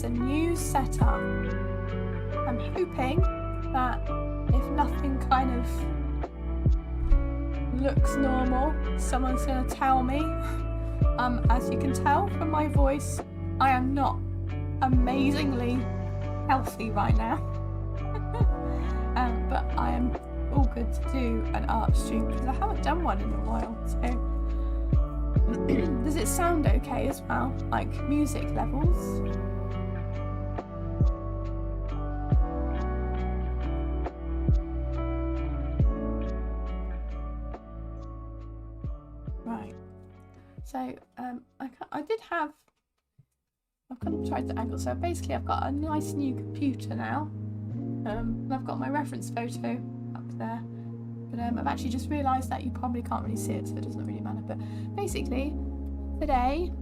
a new setup. I'm hoping that if nothing kind of looks normal, someone's going to tell me. As you can tell from my voice, I am not amazingly healthy right now. But I am all good to do an art stream because I haven't done one in a while. So does it sound okay as well, like music levels? Right, so I did have, I've kind of tried the angle, so basically I've got a nice new computer now, and I've got my reference photo up there, but I've actually just realised that you probably can't really see it, so it doesn't really matter. But basically today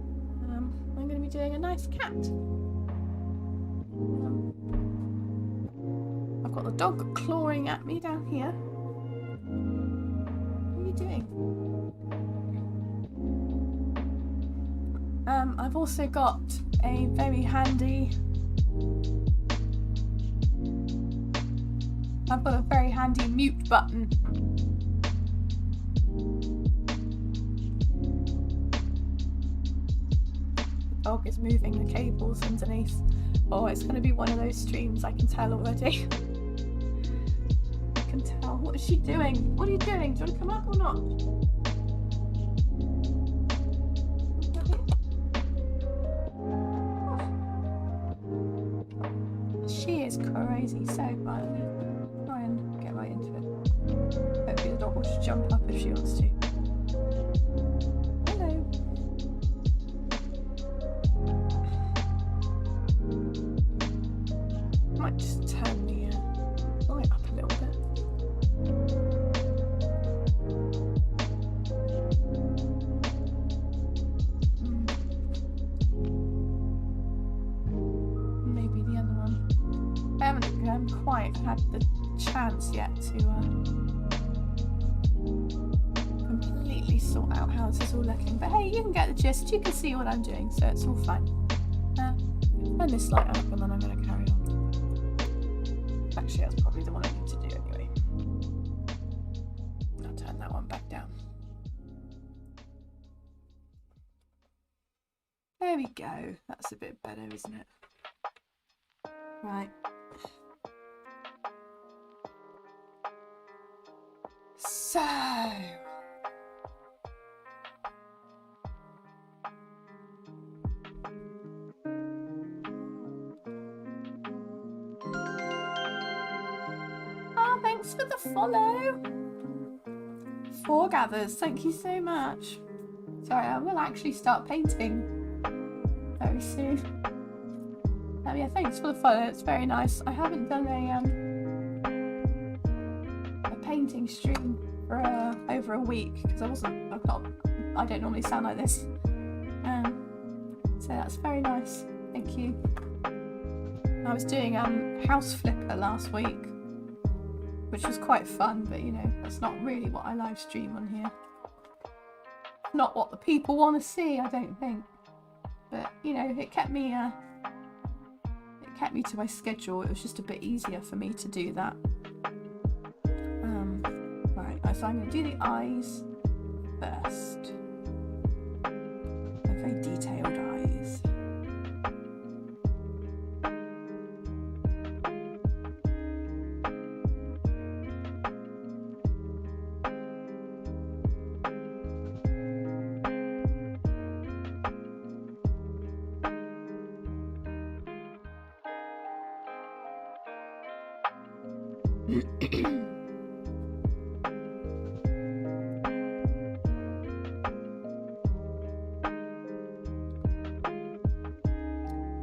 I'm going to be doing a nice cat. I've got the dog clawing at me down here. What are you doing? I've also got a very handy mute button. The dog is moving the cables underneath. Oh, it's going to be one of those streams, I can tell already. I can tell. What is she doing? What are you doing? Do you want to come up or not? She is crazy, so right, let me try and get right into it. Hopefully the dog will just jump up if she wants to. Hello. I might just turn the light up a little bit. Maybe the other one. I haven't quite had the chance yet to completely sort out how this is all looking, but hey, you can get the gist, you can see what I'm doing, so it's all fine. Turn this light up and then I'm going to carry on. Actually, that's probably the one I need to do anyway. I'll turn that one back down. There we go, that's a bit better, isn't it? Right. So, thanks for the follow. 4 gathers, thank you so much. Sorry, I will actually start painting very soon. Yeah, thanks for the follow, it's very nice. I haven't done a painting stream for over a week because I don't normally sound like this. So that's very nice, thank you. I was doing House Flipper last week, which was quite fun, but you know, that's not really what I live stream on here. Not what the people want to see, I don't think. But you know, it kept me to my schedule. It was just a bit easier for me to do that. Right, so I'm going to do the eyes first. They're very detailed eyes.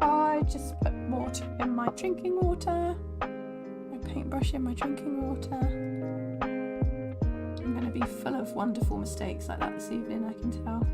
I just put water in my drinking water, my paintbrush in my drinking water. I'm going to be full of wonderful mistakes like that this evening, I can tell.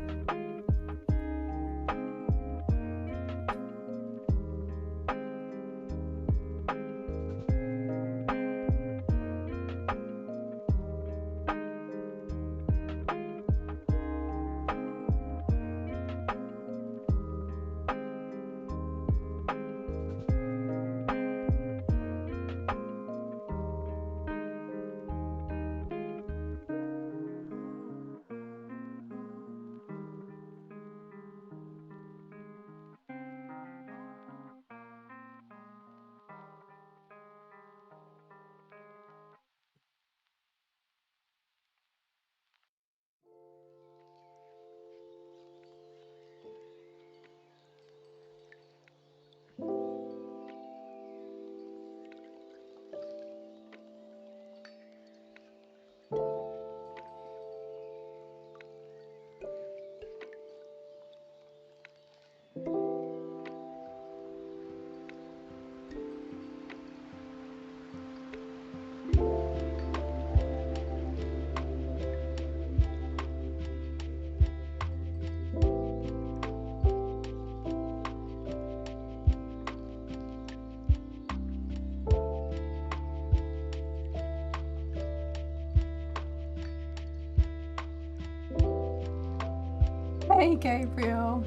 Hey Gabriel.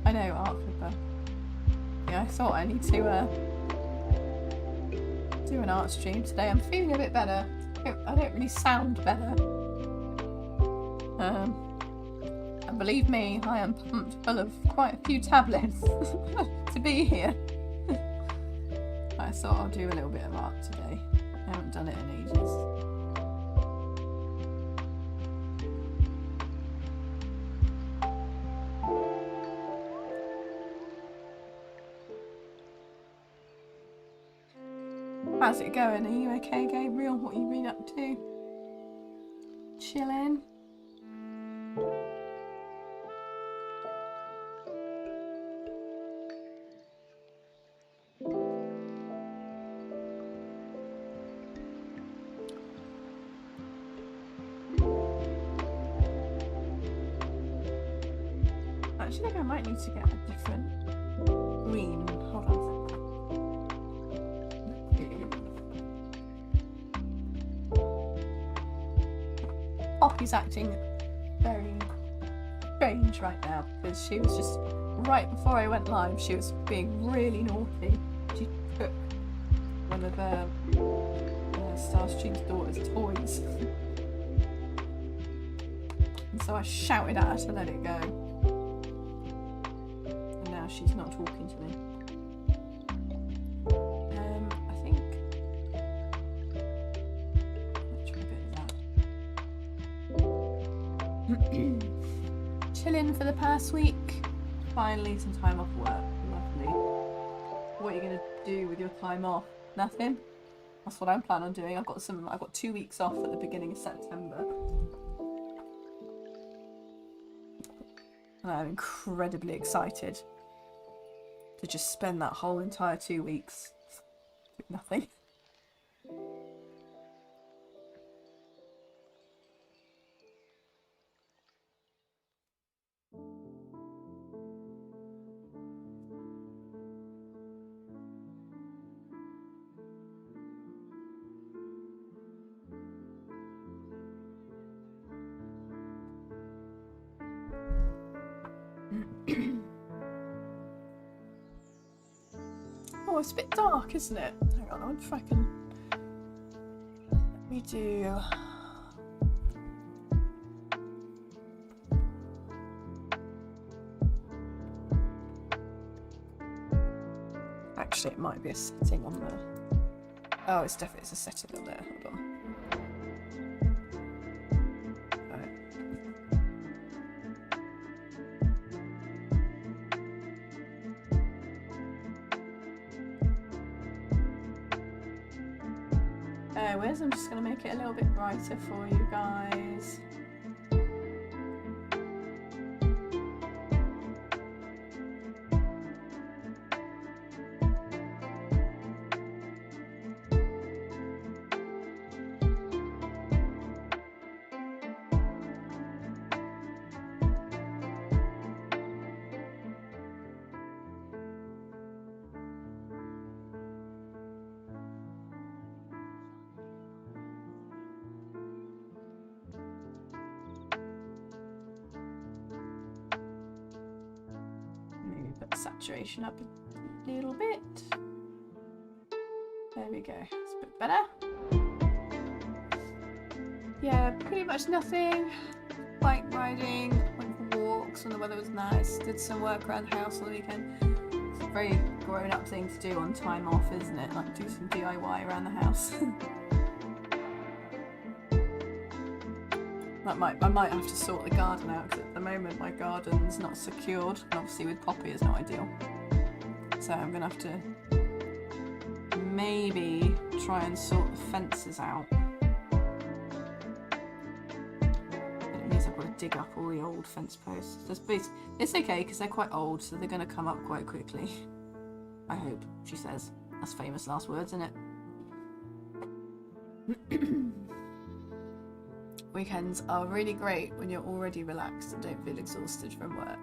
I know Artford, but yeah, I thought I need to do an art stream today. I'm feeling a bit better. I don't really sound better. And believe me, I am pumped full of quite a few tablets to be here. I thought I'll do a little bit of art today. I haven't done it in ages. How's it going? Are you okay, Gabriel? What have you been up to? Chilling? I think I might need to get a different green. Hold on a second. Poppy's acting very strange right now because she was just right before I went live. She was being really naughty. She took one of Starstream's daughter's toys, and so I shouted at her to let it go. She's not talking to me. I think let's try a bit of that. Chilling for the past week. Finally some time off work. Lovely. What are you gonna do with your time off? Nothing? That's what I'm planning on doing. I've got 2 weeks off at the beginning of September. And I'm incredibly excited to just spend that whole entire 2 weeks doing nothing. Oh, it's a bit dark, isn't it? Hang on, I wonder if I can... Let me do... Actually, it might be a setting on the... Oh, it's a setting on there. Hold on. I'm just going to make it a little bit brighter for you guys. Saturation up a little bit. There we go. It's a bit better. Yeah, pretty much nothing. Bike riding, went for walks when the weather was nice. Did some work around the house on the weekend. It's a very grown-up thing to do on time off, isn't it? Like do some DIY around the house. I might have to sort the garden out because at the moment my garden's not secured, and obviously with Poppy it's not ideal. So I'm gonna have to maybe try and sort the fences out. But it means I've got to dig up all the old fence posts. It's okay because they're quite old, so they're gonna come up quite quickly. I hope, she says. That's famous last words, isn't it? Weekends are really great when you're already relaxed and don't feel exhausted from work.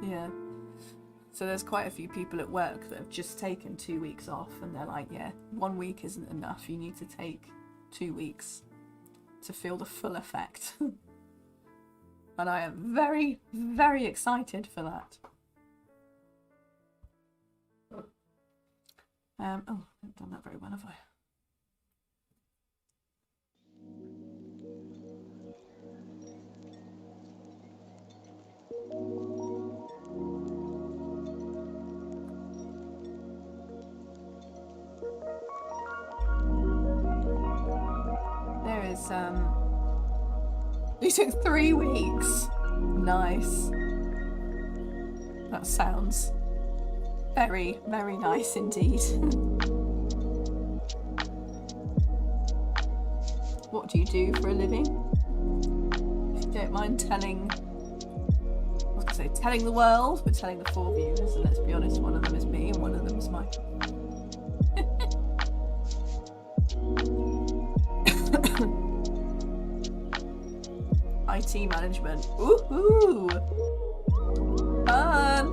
Yeah. So there's quite a few people at work that have just taken 2 weeks off, and they're like, yeah, 1 week isn't enough. You need to take 2 weeks to feel the full effect. and I am very, very excited for that. Oh, I haven't done that very well, have I? There is it took 3 weeks. Nice. That sounds very, very nice indeed. What do you do for a living? If you don't mind telling, I was going to say telling the world, but telling the 4 viewers, and let's be honest, one of them is me and one of them is Michael. IT management. Woohoo! Fun!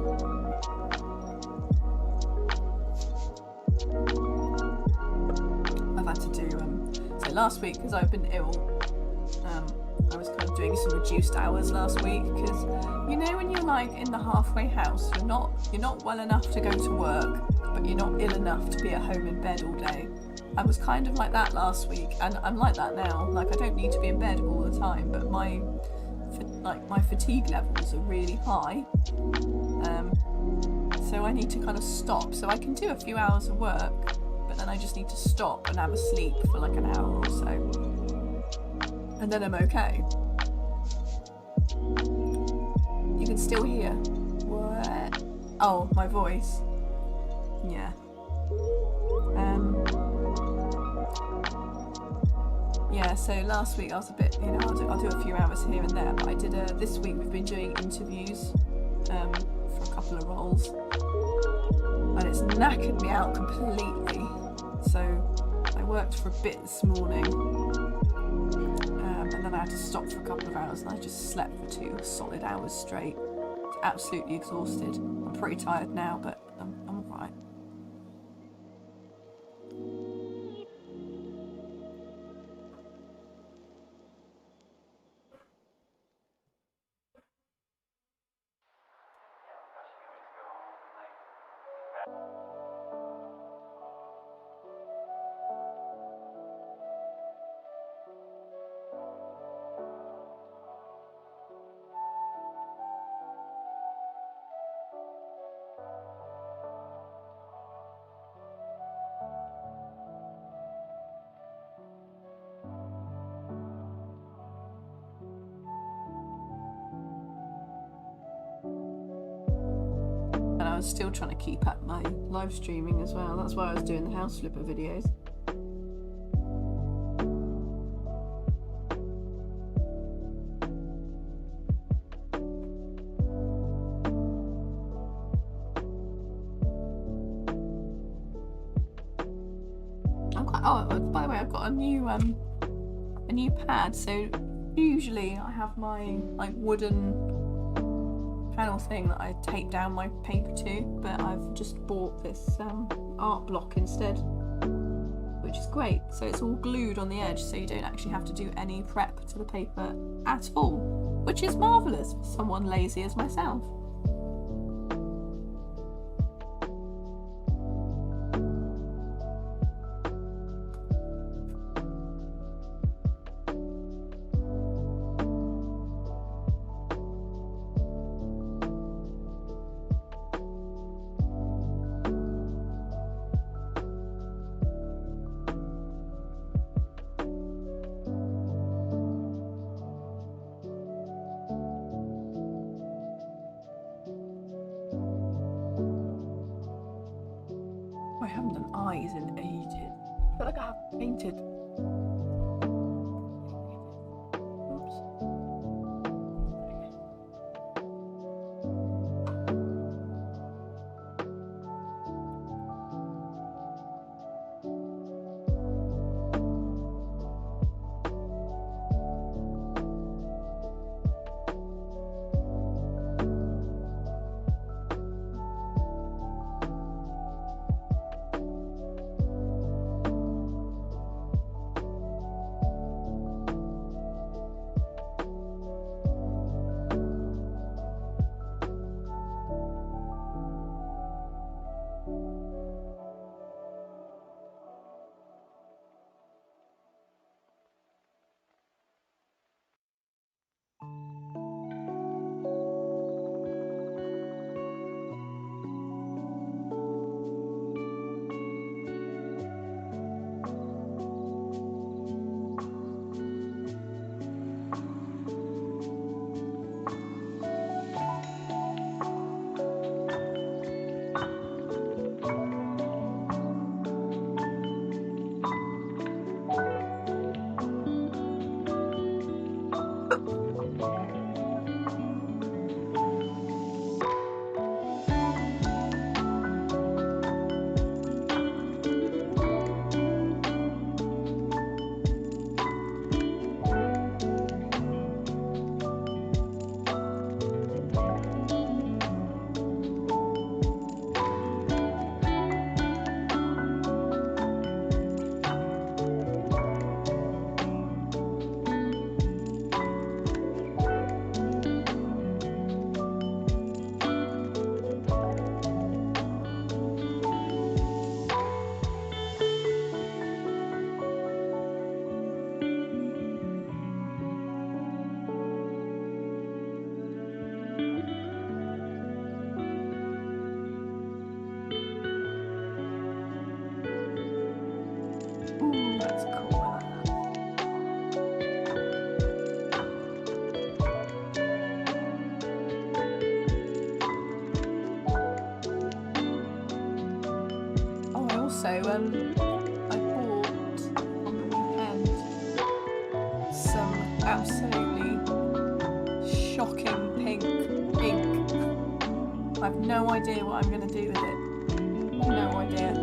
I've had to do so last week, because I've been ill, I was kind of doing some reduced hours last week, because you know when you're like in the halfway house, you're not well enough to go to work, but you're not ill enough to be at home in bed all day. I was kind of like that last week, and I'm like that now. Like, I don't need to be in bed all the time, but my fatigue levels are really high, so I need to kind of stop. So I can do a few hours of work, but then I just need to stop and have a sleep for like an hour or so, and then I'm okay. You can still hear what? Oh, my voice. Yeah. Yeah, so last week I was a bit, you know, I'll do a few hours here and there, but I did this week we've been doing interviews for a couple of roles, and it's knackered me out completely. So I worked for a bit this morning, and then I had to stop for a couple of hours, and I just slept for 2 solid hours straight. It's absolutely exhausted. I'm pretty tired now, but I'm alright. And I was still trying to keep up my live streaming as well. That's why I was doing the house flipper videos. Oh, by the way, I've got a new pad. So usually I have my like wooden panel thing that I tape down my paper to, but I've just bought this art block instead, which is great. So it's all glued on the edge, so you don't actually have to do any prep to the paper at all, which is marvellous for someone lazy as myself. I haven't done eyes in ages. I feel like I haven't painted. Oops. Ooh, that's cool. I like that. Oh, I also I bought on the weekend some absolutely shocking pink ink. I have no idea what I'm going to do with it. No idea.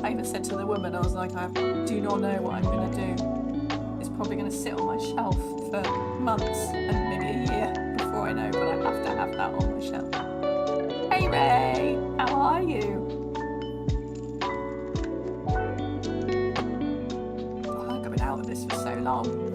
I even said to the woman, I was like, I do not know what I'm going to do. It's probably going to sit on my shelf for months and maybe a year before I know, but I have to have that on my shelf. Hey Ray, how are you? Oh, I've been out of this for so long.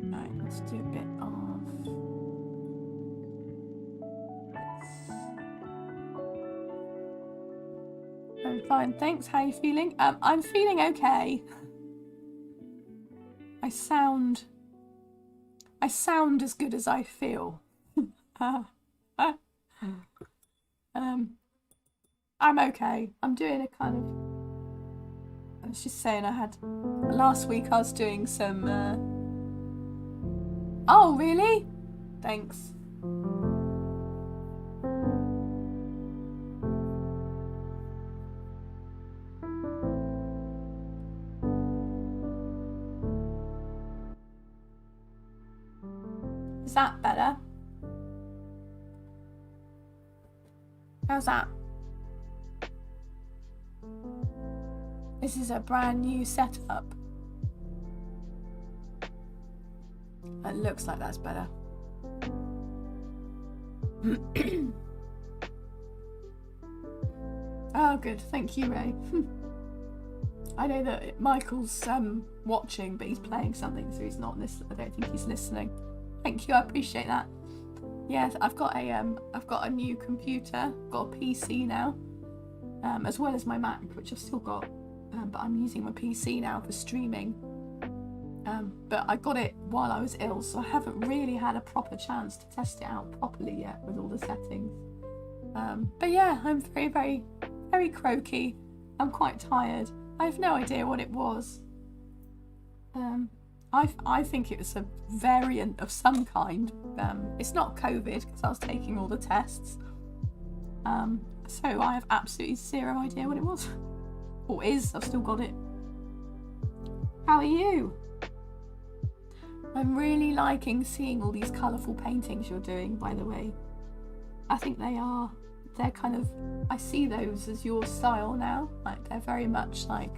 Right, let's do a bit of this. I'm fine, thanks. How are you feeling? I'm feeling okay. I sound as good as I feel. I'm okay. I'm doing a kind of, I was just saying, I had last week I was doing some oh really? Thanks. Is that better? How's that? This is a brand new setup. It looks like that's better. Oh good, thank you Ray. I know that Michael's watching, but he's playing something, so he's not listening. I don't think he's listening. Thank you, I appreciate that. Yes, I've got a new computer, got a PC now, as well as my Mac, which I've still got, but I'm using my PC now for streaming. But I got it while I was ill, so I haven't really had a proper chance to test it out properly yet with all the settings. But yeah, I'm very, very, very croaky. I'm quite tired. I have no idea what it was. I think it was a variant of some kind. It's not COVID because I was taking all the tests. So I have absolutely zero idea what it was. Or is, I've still got it. How are you? I'm really liking seeing all these colourful paintings you're doing, by the way. I think they're kind of, I see those as your style now. Like they're very much like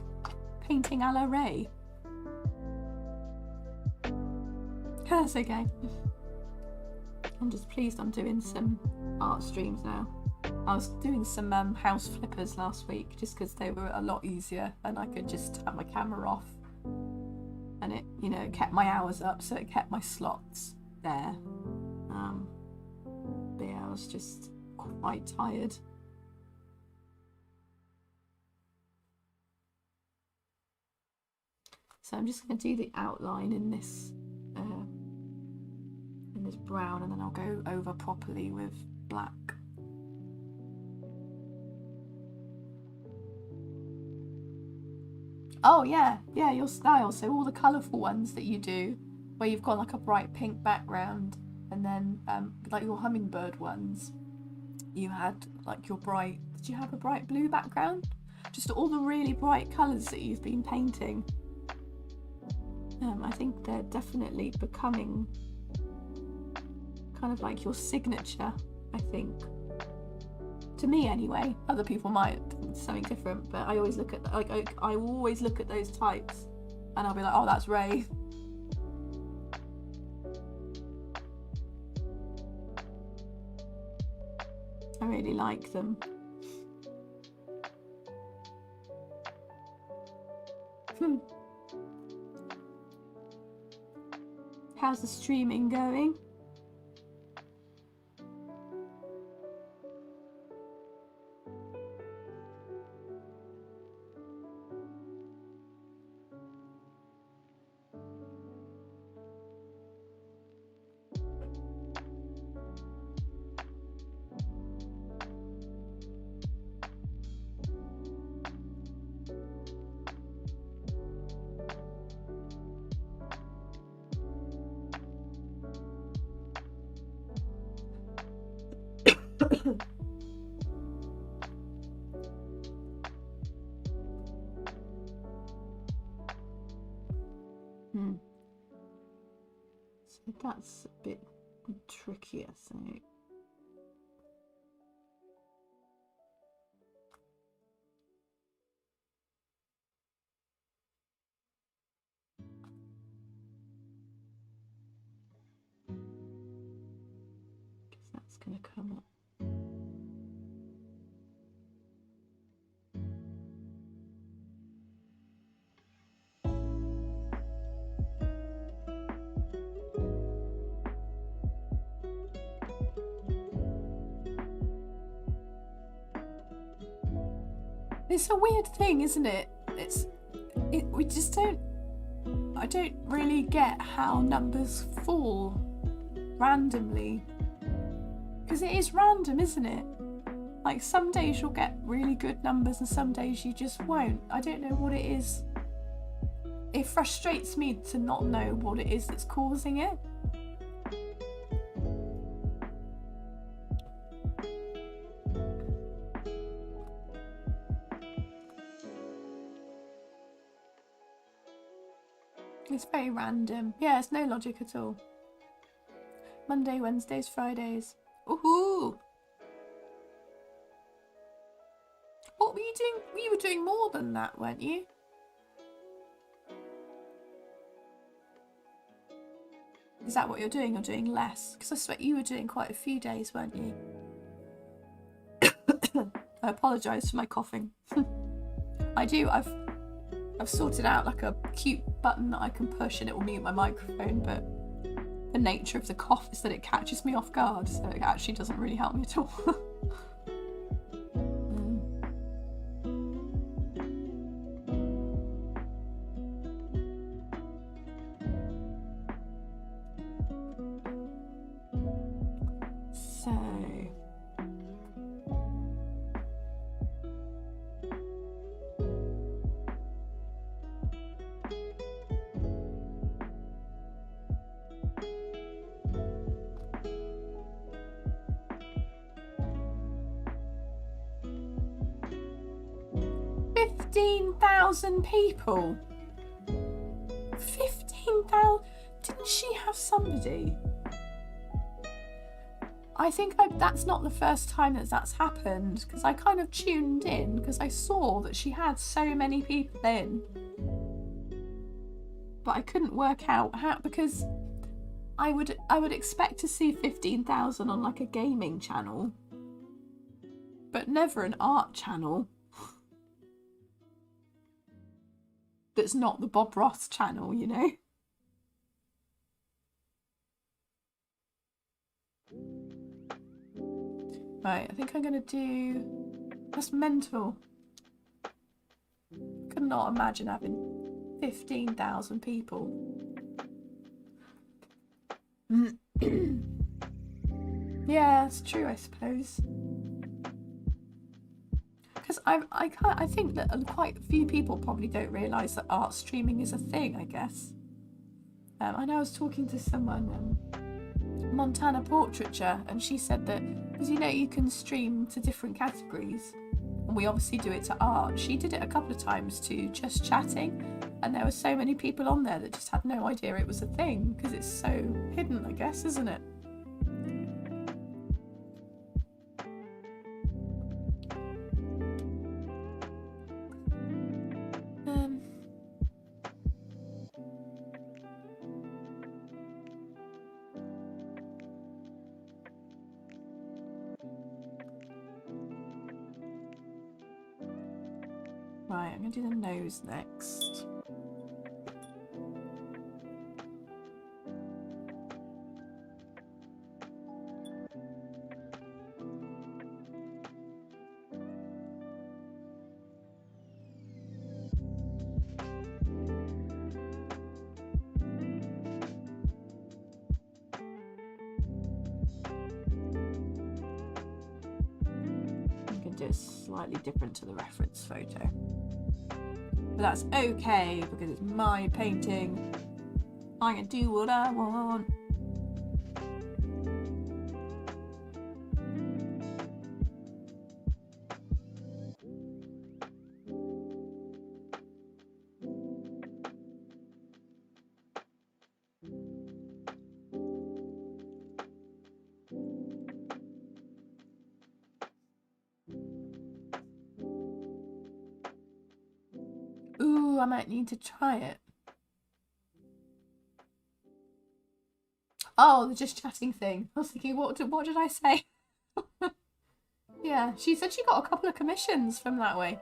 painting a la Ray. That's okay. I'm just pleased I'm doing some art streams now. I was doing some house flippers last week just because they were a lot easier and I could just have my camera off and it, you know, kept my hours up, so it kept my slots there. But yeah, I was just quite tired. So I'm just going to do the outline in this brown, and then I'll go over properly with black. Oh yeah, your style. So all the colourful ones that you do, where you've got like a bright pink background, and then like your hummingbird ones, you had like your bright, did you have a bright blue background? Just all the really bright colours that you've been painting. I think they're definitely becoming kind of like your signature, I think. To me anyway. Other people might think something different, but I always look at I always look at those types and I'll be like, oh, that's Ray. I really like them. How's the streaming going? So that's a bit trickier, so that's going to come up. It's a weird thing, isn't it? We just don't. I don't really get how numbers fall randomly, because it is random, isn't it? Like some days you'll get really good numbers and some days you just won't. I don't know what it is. It frustrates me to not know what it is that's causing it. It's very random. Yeah, it's no logic at all. Monday, Wednesdays, Fridays. Woohoo! What were you doing? You were doing more than that, weren't you? Is that what you're doing? You're doing less? Because I swear you were doing quite a few days, weren't you? I apologise for my coughing. I do. I've sorted out like a cute button that I can push and it will mute my microphone, but the nature of the cough is that it catches me off guard, so it actually doesn't really help me at all. So 15,000 people. 15,000. Didn't she have somebody? I think that's not the first time that's happened, because I kind of tuned in because I saw that she had so many people in, but I couldn't work out how, because I would expect to see 15,000 on like a gaming channel, but never an art channel that's not the Bob Ross channel, you know. Right, I think I'm gonna do... That's mental. Could not imagine having 15,000 people. Yeah, it's true, I suppose. Because I think that quite a few people probably don't realise that art streaming is a thing, I guess. I know I was talking to someone, Montana Portraiture, and she said that, because you know you can stream to different categories, and we obviously do it to art. She did it a couple of times to just chatting, and there were so many people on there that just had no idea it was a thing, because it's so hidden, I guess, isn't it? Right, I'm going to do the nose next. I'm going to do it slightly different to the reference photo. But that's okay, because it's my painting. I can do what I want. Ooh, I might need to try it. Oh, the just chatting thing. I was thinking, what did I say? Yeah, she said she got a couple of commissions from that way.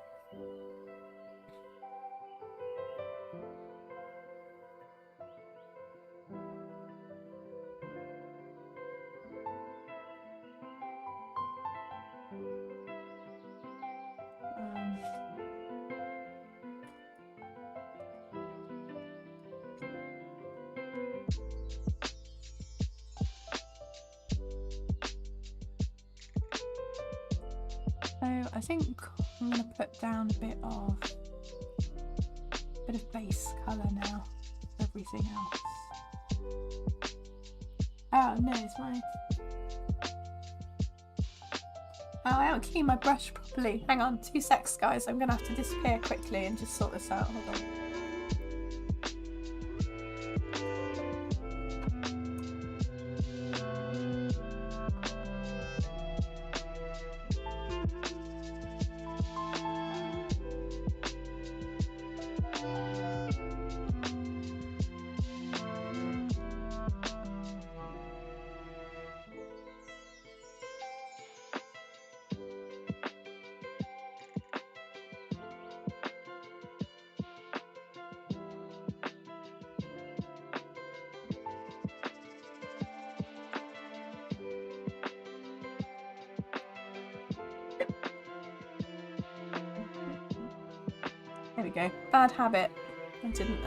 So I think I'm going to put down a bit of base colour now. Everything else. Oh no, it's my... Oh, I don't clean my brush properly. Hang on, 2 secs guys. I'm going to have to disappear quickly and just sort this out. Hold on. There we go. Bad habit. I didn't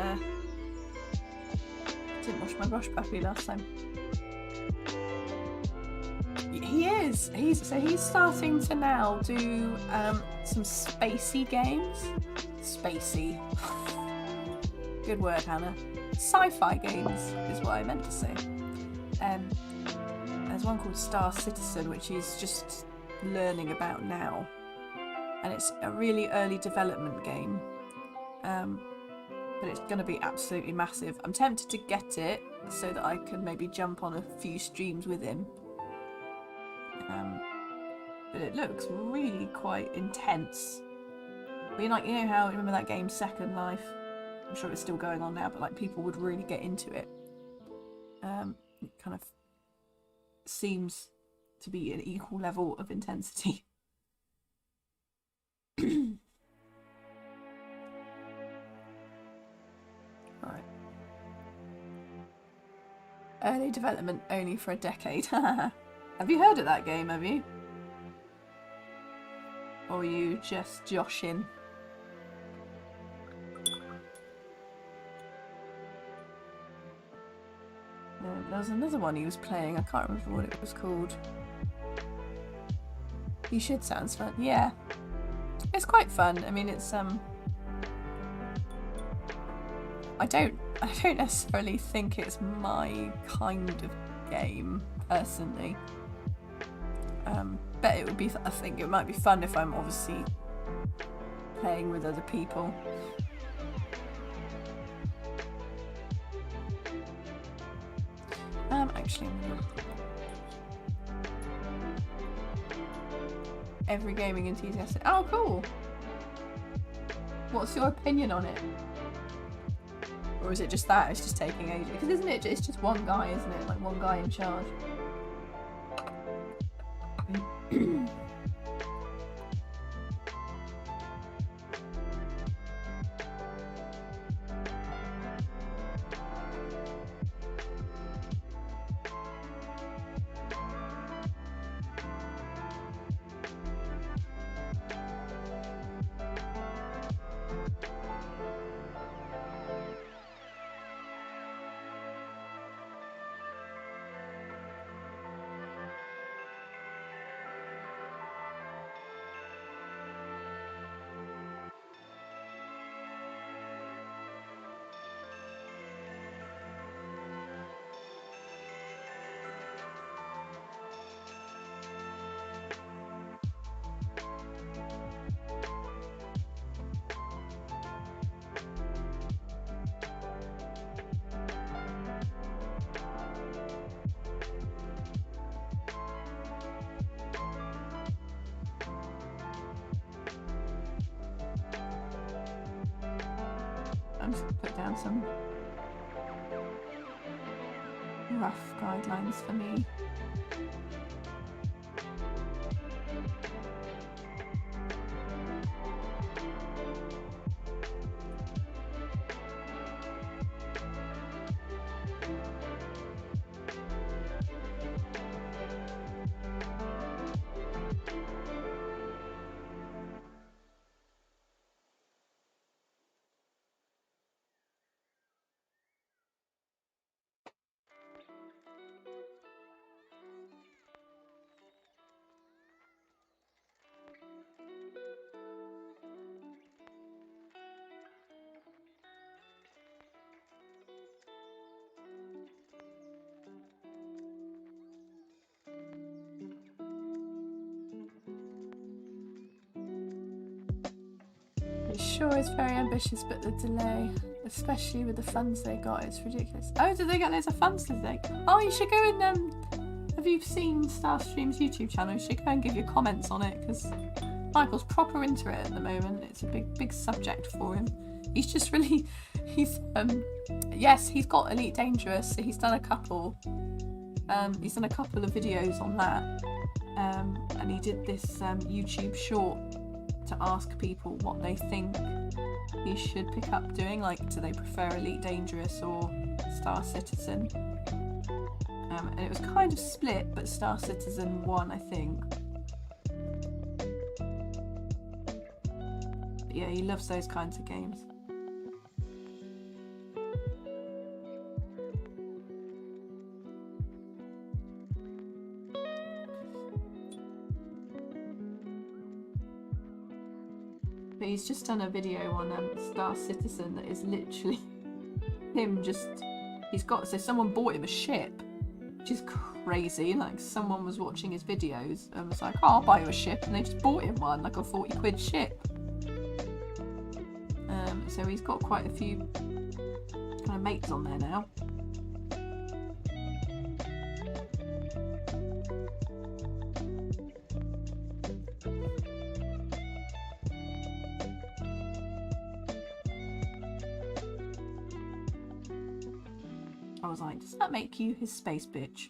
wash my brush properly last time. He is. He's starting to now do some spacey games. Spacey. Good word, Hannah. Sci-fi games is what I meant to say. There's one called Star Citizen, which he's just learning about now, and it's a really early development game. But it's going to be absolutely massive. I'm tempted to get it so that I can maybe jump on a few streams with him. But it looks really quite intense. I mean, like, you know how, remember that game Second Life? I'm sure it's still going on now, but like people would really get into it. It kind of seems to be an equal level of intensity. Right. Early development only for a decade. Have you heard of that game, have you? Or are you just joshing? There was another one he was playing, I can't remember what it was called. You should, sounds fun. Yeah. It's quite fun. I mean, it's I don't necessarily think it's my kind of game, personally. But it would be, I think it might be fun if I'm obviously playing with other people. Actually, every gaming enthusiast. Oh, cool. What's your opinion on it? Or is it just that it's just taking ages? Because isn't it? It's just one guy, isn't it? Like one guy in charge. I'm just going to put down some rough guidelines for me. It sure is very ambitious, but the delay, especially with the funds they got, it's ridiculous. Oh, did they get loads of funds today? Oh, you should go and have you seen Starstream's YouTube channel? You should go and give your comments on it, because Michael's proper into it at the moment. It's a big subject for him. He's just really, yes, he's got Elite Dangerous, so he's done a couple. He's done a couple of videos on that, and he did this YouTube short to ask people what they think he should pick up doing, like do they prefer Elite Dangerous or Star Citizen, and it was kind of split, but Star Citizen won, I think. But yeah, he loves those kinds of games. But he's just done a video on Star Citizen that is literally him so someone bought him a ship, which is crazy. Like, someone was watching his videos and was like, oh, I'll buy you a ship, and they just bought him one, like a 40 quid ship. So he's got quite a few kind of mates on there now. I was like, does that make you his space bitch?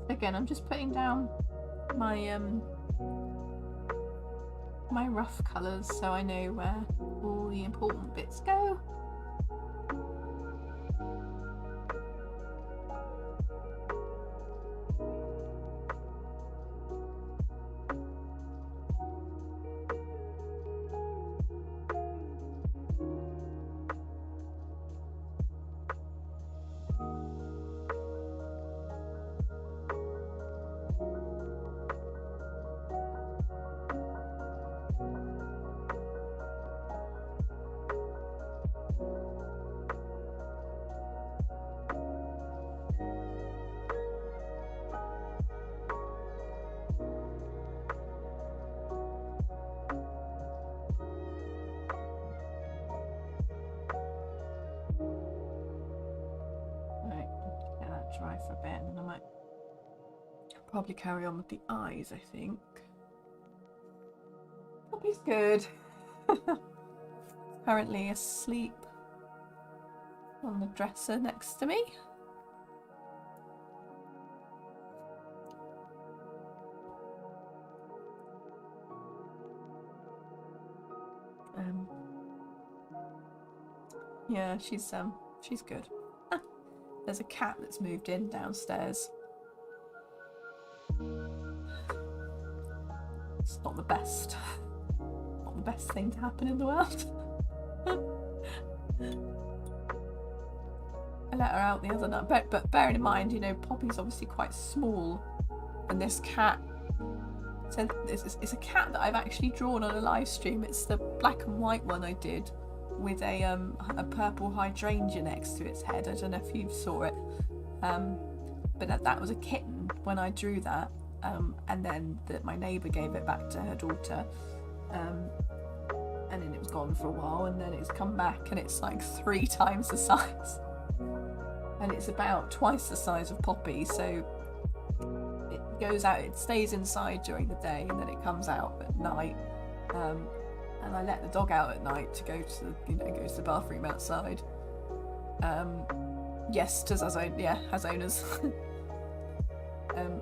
Again, I'm just putting down my my rough colours so I know where all the important bits go. Dry for a bit, and then I might probably carry on with the eyes, I think. Poppy's good. Currently asleep on the dresser next to me. Yeah, she's good. There's a cat that's moved in downstairs. It's not the best. Not the best thing to happen in the world. I let her out the other night, but bearing in mind, you know, Poppy's obviously quite small, and this cat. So it's a cat that I've actually drawn on a live stream. It's the black and white one I did with a purple hydrangea next to its head. I don't know if you saw it, but that was a kitten when I drew that, and then my neighbour gave it back to her daughter, and then it was gone for a while, and then it's come back, and it's like 3 times the size, and it's about twice the size of Poppy. So it goes out, it stays inside during the day, and then it comes out at night. And I let the dog out at night to go to the bathroom outside. Yes, has owners. And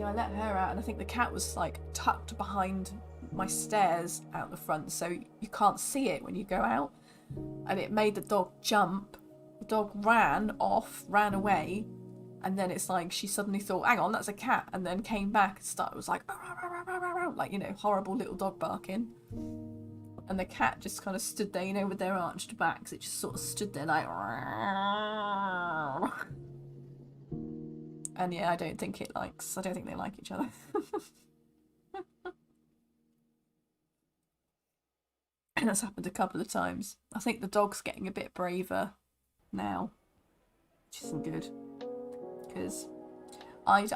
I let her out, and I think the cat was like tucked behind my stairs out the front, so you can't see it when you go out. And it made the dog jump. The dog ran away, and then it's like she suddenly thought, "Hang on, that's a cat," and then came back and was like, like, you know, horrible little dog barking. And the cat just kind of stood there, you know, with their arched backs. It just sort of stood there like, and yeah, I don't think they like each other. And that's happened a couple of times. I think the dog's getting a bit braver now, which isn't good, because I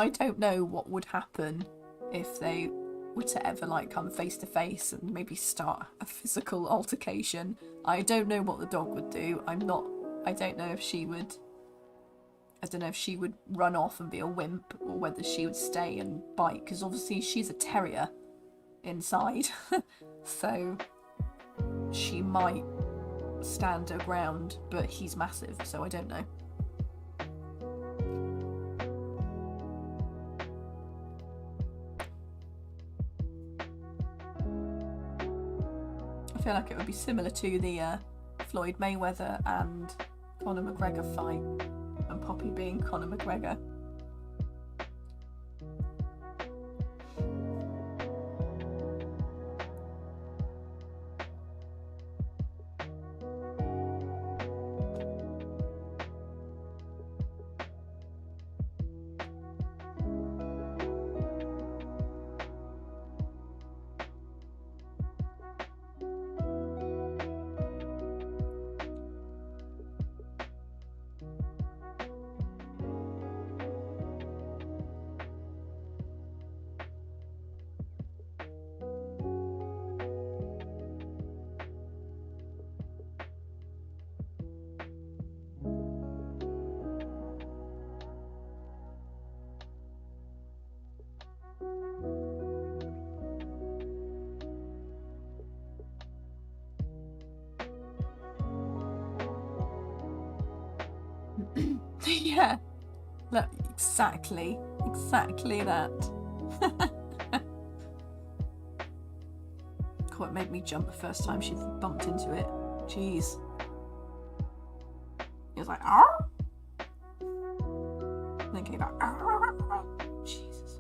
don't know what would happen if they were to ever like come face to face and maybe start a physical altercation. I don't know what the dog would do. I don't know if she would run off and be a wimp, or whether she would stay and bite, because obviously she's a terrier inside. So she might stand her ground, but he's massive, so I don't know. I feel like it would be similar to the Floyd Mayweather and Conor McGregor fight, and Poppy being Conor McGregor. Yeah, look, exactly that. God, it made me jump the first time she bumped into it. Jeez. It was like, "Arr!" And then came back, "Arr!" Jesus.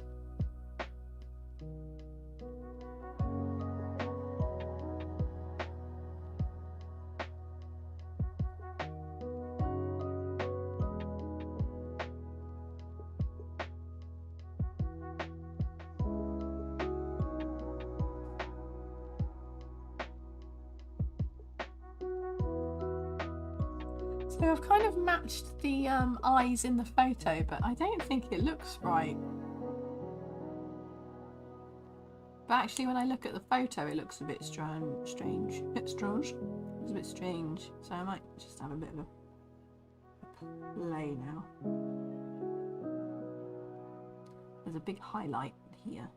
So I've kind of matched the eyes in the photo, but I don't think it looks right. But actually, when I look at the photo, it looks a bit strange. It's a bit strange. So I might just have a bit of a play now. There's a big highlight here.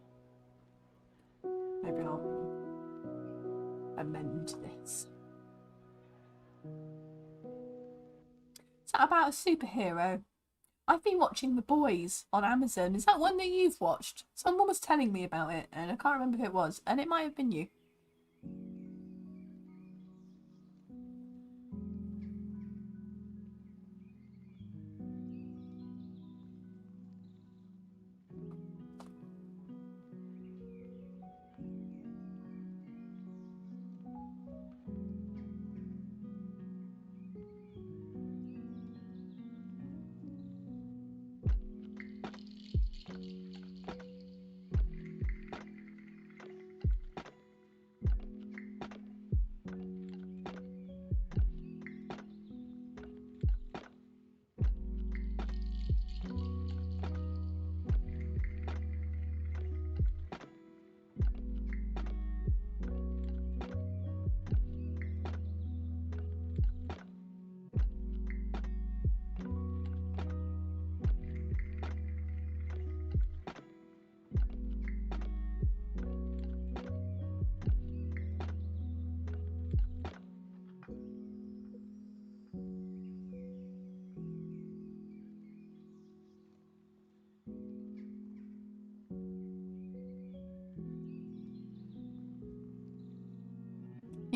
Maybe I'll amend this. Is that about a superhero? I've been watching The Boys on Amazon. Is that one that you've watched? Someone was telling me about it, and I can't remember who it was, and it might have been you.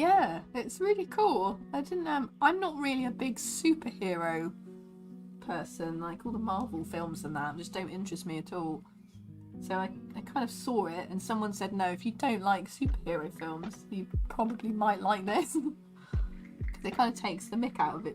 Yeah, it's really cool. I didn't. I'm not really a big superhero person. Like all the Marvel films and that just don't interest me at all. So I kind of saw it, and someone said, no, if you don't like superhero films, you probably might like this. Because it kind of takes the mick out of it